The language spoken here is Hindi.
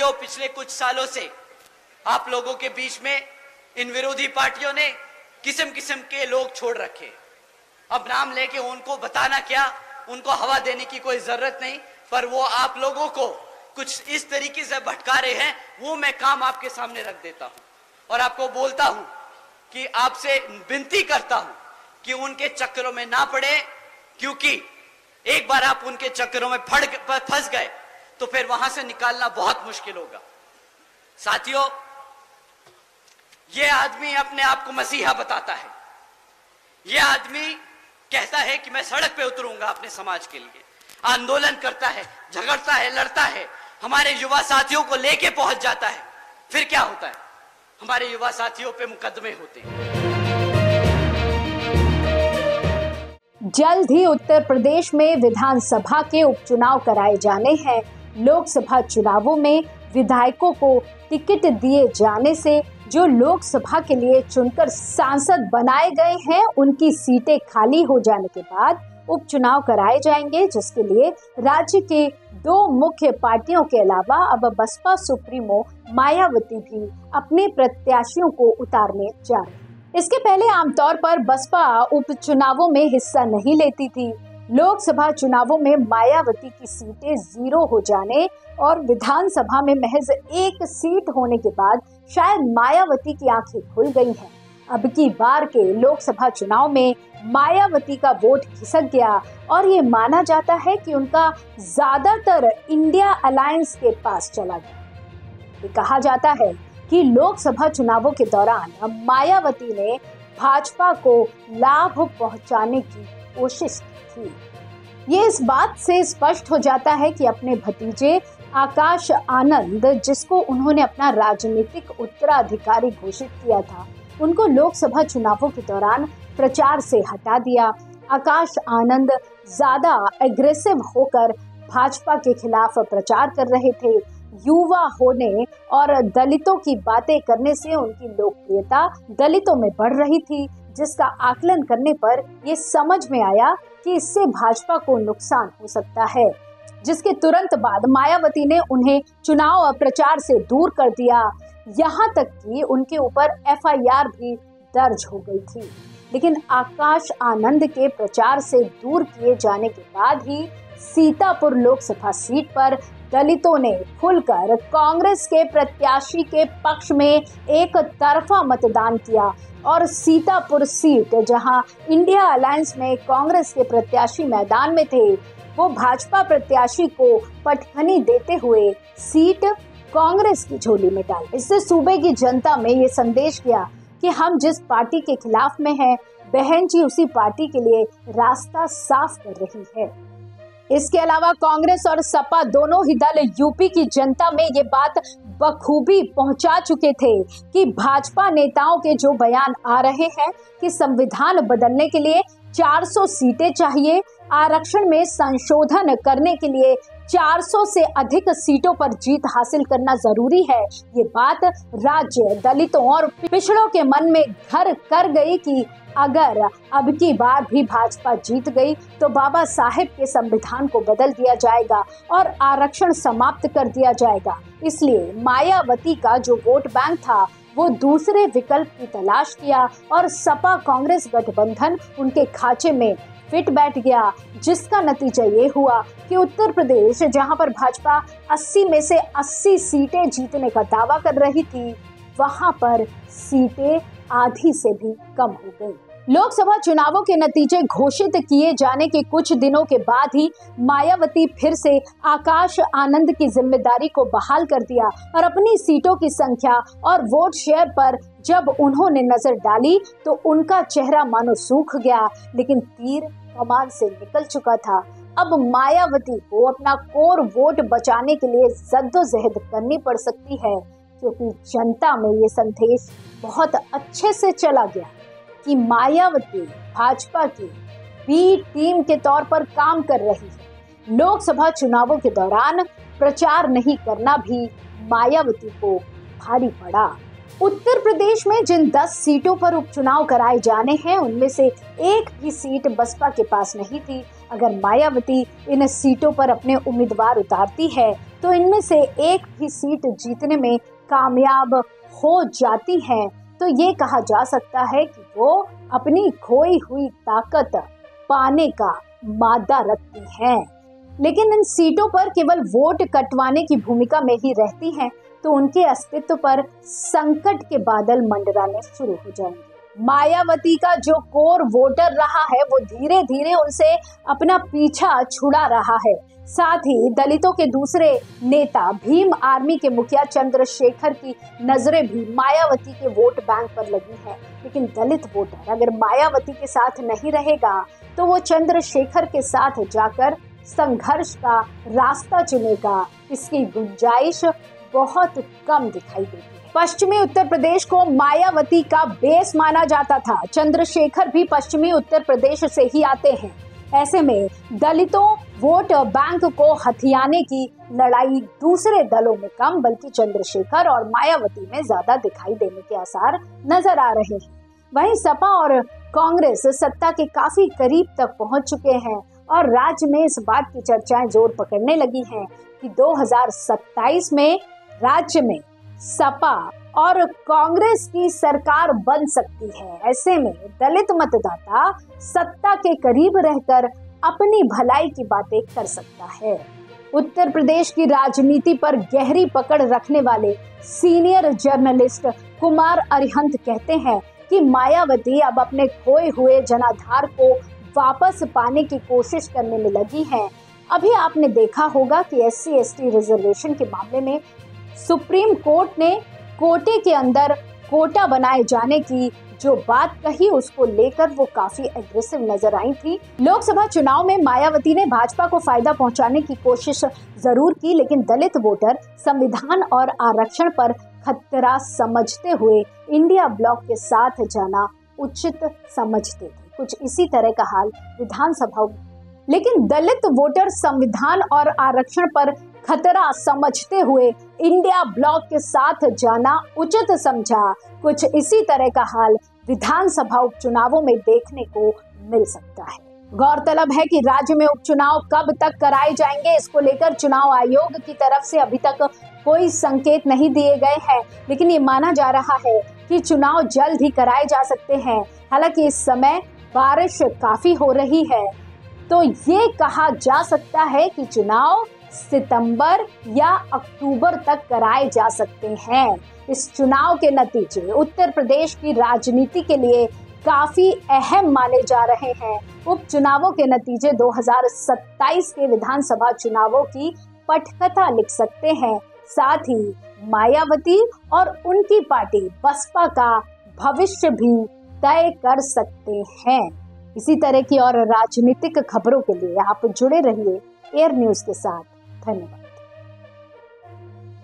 साथियों, पिछले कुछ सालों से आप लोगों के बीच में इन विरोधी पार्टियों ने किस्म किस्म के लोग छोड़ रखे। अब नाम लेके उनको बताना क्या, उनको हवा देने की कोई जरूरत नहीं, पर वो आप लोगों को कुछ इस तरीके से भटका रहे हैं, वो मैं काम आपके सामने रख देता हूं और आपको बोलता हूं कि आपसे विनती करता हूं कि उनके चक्करों में ना पड़े, क्योंकि एक बार आप उनके चक्करों में फंस गए तो फिर वहां से निकालना बहुत मुश्किल होगा। साथियों, यह आदमी अपने आप को मसीहा बताता है। यह आदमी कहता है कि मैं सड़क पे उतरूंगा अपने समाज के लिए, आंदोलन करता है, झगड़ता है, लड़ता है, हमारे युवा साथियों को लेके पहुंच जाता है। फिर क्या होता है? हमारे युवा साथियों पे मुकदमे होते हैं। जल्द ही उत्तर प्रदेश में विधानसभा के उपचुनाव कराए जाने हैं। लोकसभा चुनावों में विधायकों को टिकट दिए जाने से जो लोकसभा के लिए चुनकर सांसद बनाए गए हैं, उनकी सीटें खाली हो जाने के बाद उपचुनाव कराए जाएंगे, जिसके लिए राज्य के दो मुख्य पार्टियों के अलावा अब बसपा सुप्रीमो मायावती भी अपने प्रत्याशियों को उतारने जा रहे हैं। इसके पहले आमतौर पर बसपा उपचुनावों में हिस्सा नहीं लेती थी। लोकसभा चुनावों में मायावती की सीटें 0 हो जाने और विधानसभा में महज 1 सीट होने के बाद शायद मायावती की आंखें खुल गई हैं। अब की बार के लोकसभा चुनाव में मायावती का वोट खिसक गया और ये माना जाता है कि उनका ज्यादातर इंडिया अलायंस के पास चला गया। ये कहा जाता है कि लोकसभा चुनावों के दौरान मायावती ने भाजपा को लाभ पहुंचाने की कोशिश की थी। ये इस बात से स्पष्ट हो जाता है कि अपने भतीजे आकाश आनंद, जिसको उन्होंने अपना राजनीतिक उत्तराधिकारी घोषित किया था, उनको लोकसभा चुनावों के दौरान प्रचार से हटा दिया। आकाश आनंद ज्यादा एग्रेसिव होकर भाजपा के खिलाफ प्रचार कर रहे थे। युवा होने और दलितों की बातें करने से उनकी लोकप्रियता दलितों में बढ़ रही थी, जिसका आकलन करने पर ये समझ में आया कि इससे भाजपा को नुकसान हो सकता है, जिसके तुरंत बाद मायावती ने उन्हें चुनाव प्रचार से दूर कर दिया। यहाँ तक कि उनके ऊपर FIR भी दर्ज हो गई थी। लेकिन आकाश आनंद के प्रचार से दूर किए जाने के बाद ही सीतापुर लोकसभा सीट पर दलितों ने खुलकर कांग्रेस के प्रत्याशी के पक्ष में एक तरफा मतदान किया और सीतापुर सीट, जहां इंडिया अलायंस में कांग्रेस के प्रत्याशी मैदान में थे, वो भाजपा प्रत्याशी को पटखनी देते हुए सीट कांग्रेस की झोली में डाल। इससे सूबे की जनता में ये संदेश गया कि हम जिस पार्टी के खिलाफ में हैं, बहन जी उसी पार्टी के लिए रास्ता साफ कर रही है। इसके अलावा कांग्रेस और सपा दोनों ही दल यूपी की जनता में ये बात बखूबी पहुंचा चुके थे कि भाजपा नेताओं के जो बयान आ रहे हैं कि संविधान बदलने के लिए 400 सीटें चाहिए, आरक्षण में संशोधन करने के लिए 400 से अधिक सीटों पर जीत हासिल करना जरूरी है, ये बात राज्य दलितों और पिछड़ों के मन में घर कर गई कि अगर अब की बार भी भाजपा जीत गई तो बाबा साहेब के संविधान को बदल दिया जाएगा और आरक्षण समाप्त कर दिया जाएगा। इसलिए मायावती का जो वोट बैंक था वो दूसरे विकल्प की तलाश किया और सपा कांग्रेस गठबंधन उनके खाचे में फिट बैठ गया, जिसका नतीजा ये हुआ कि उत्तर प्रदेश, जहां पर भाजपा 80 में से 80 सीटें जीतने का दावा कर रही थी, वहां पर सीटें आधी से भी कम हो गई। लोकसभा चुनावों के नतीजे घोषित किए जाने के कुछ दिनों के बाद ही मायावती फिर से आकाश आनंद की जिम्मेदारी को बहाल कर दिया और अपनी सीटों की संख्या और वोट शेयर पर जब उन्होंने नजर डाली तो उनका चेहरा मानो सूख गया, लेकिन तीर कमान से निकल चुका था। अब मायावती को अपना कोर वोट बचाने के लिए जद्दोजहद करनी पड़ सकती है, क्योंकि जनता में ये संदेश बहुत अच्छे से चला गया कि मायावती भाजपा की बी टीम के तौर पर काम कर रही है। लोकसभा चुनावों के दौरान प्रचार नहीं करना भी मायावती को भारी पड़ा। उत्तर प्रदेश में जिन 10 सीटों पर उपचुनाव कराए जाने हैं, उनमें से एक भी सीट बसपा के पास नहीं थी अगर मायावती इन सीटों पर अपने उम्मीदवार उतारती है तो इनमें से एक भी सीट जीतने में कामयाब हो जाती है तो ये कहा जा सकता है कि वो अपनी खोई हुई ताकत पाने का मादा रखती हैं। लेकिन इन सीटों पर केवल वोट कटवाने की भूमिका में ही रहती हैं तो उनके अस्तित्व पर संकट के बादल मंडराने शुरू हो जाएंगे। मायावती का जो कोर वोटर रहा है वो धीरे धीरे उनसे अपना पीछा छुड़ा रहा है। साथ ही दलितों के दूसरे नेता भीम आर्मी के मुखिया चंद्रशेखर की नजरें भी मायावती के वोट बैंक पर लगी है। लेकिन दलित वोटर अगर मायावती के साथ नहीं रहेगा तो वो चंद्रशेखर के साथ जाकर संघर्ष का रास्ता चुनेगा। इसकी गुंजाइश बहुत कम दिखाई देती है। पश्चिमी उत्तर प्रदेश को मायावती का बेस माना जाता था। चंद्रशेखर भी पश्चिमी उत्तर प्रदेश से ही आते हैं। ऐसे में दलितों वोट बैंक को हथियाने की लड़ाई दूसरे दलों में कम बल्कि चंद्रशेखर और मायावती में ज्यादा दिखाई देने के आसार नजर आ रहे हैं। वहीं सपा और कांग्रेस सत्ता के काफी करीब तक पहुंच चुके हैं और राज्य में इस बात की चर्चाएं जोर पकड़ने लगी हैं कि 2027 में राज्य में सपा और कांग्रेस की सरकार बन सकती है। ऐसे में दलित मतदाता सत्ता के करीब रहकर अपनी भलाई की बातें कर सकता है। उत्तर प्रदेश की राजनीति पर गहरी पकड़ रखने वाले सीनियर जर्नलिस्ट कुमार अरिहंत कहते हैं कि मायावती अब अपने खोए हुए जनाधार को वापस पाने की कोशिश करने में लगी है। अभी आपने देखा होगा कि SC/ST रिजर्वेशन के मामले में सुप्रीम कोर्ट ने कोटे के अंदर कोटा बनाए जाने की जो बात कही उसको लेकर वो काफी एग्रेसिव नजर आई थी। लोकसभा चुनाव में मायावती ने भाजपा को फायदा पहुंचाने की कोशिश जरूर की लेकिन दलित वोटर संविधान और आरक्षण पर खतरा समझते हुए इंडिया ब्लॉक के साथ जाना उचित समझते थे। कुछ इसी तरह का हाल विधानसभा, लेकिन दलित वोटर संविधान और आरक्षण पर खतरा समझते हुए इंडिया ब्लॉक के साथ जाना उचित समझा। कुछ इसी तरह का हाल विधानसभा उपचुनावों में देखने को मिल सकता है। गौरतलब है कि राज्य में उपचुनाव कब तक कराए जाएंगे इसको लेकर चुनाव आयोग की तरफ से अभी तक कोई संकेत नहीं दिए गए हैं, लेकिन ये माना जा रहा है कि चुनाव जल्द ही कराए जा सकते हैं। हालांकि इस समय बारिश काफी हो रही है तो ये कहा जा सकता है कि चुनाव सितंबर या अक्टूबर तक कराए जा सकते हैं। इस चुनाव के नतीजे उत्तर प्रदेश की राजनीति के लिए काफी अहम माने जा रहे हैं। उपचुनावों के नतीजे 2027 के विधानसभा चुनावों की पटकथा लिख सकते हैं। साथ ही मायावती और उनकी पार्टी बसपा का भविष्य भी तय कर सकते हैं। इसी तरह की और राजनीतिक खबरों के लिए आप जुड़े रहिए एयर न्यूज के साथ। धन्यवाद।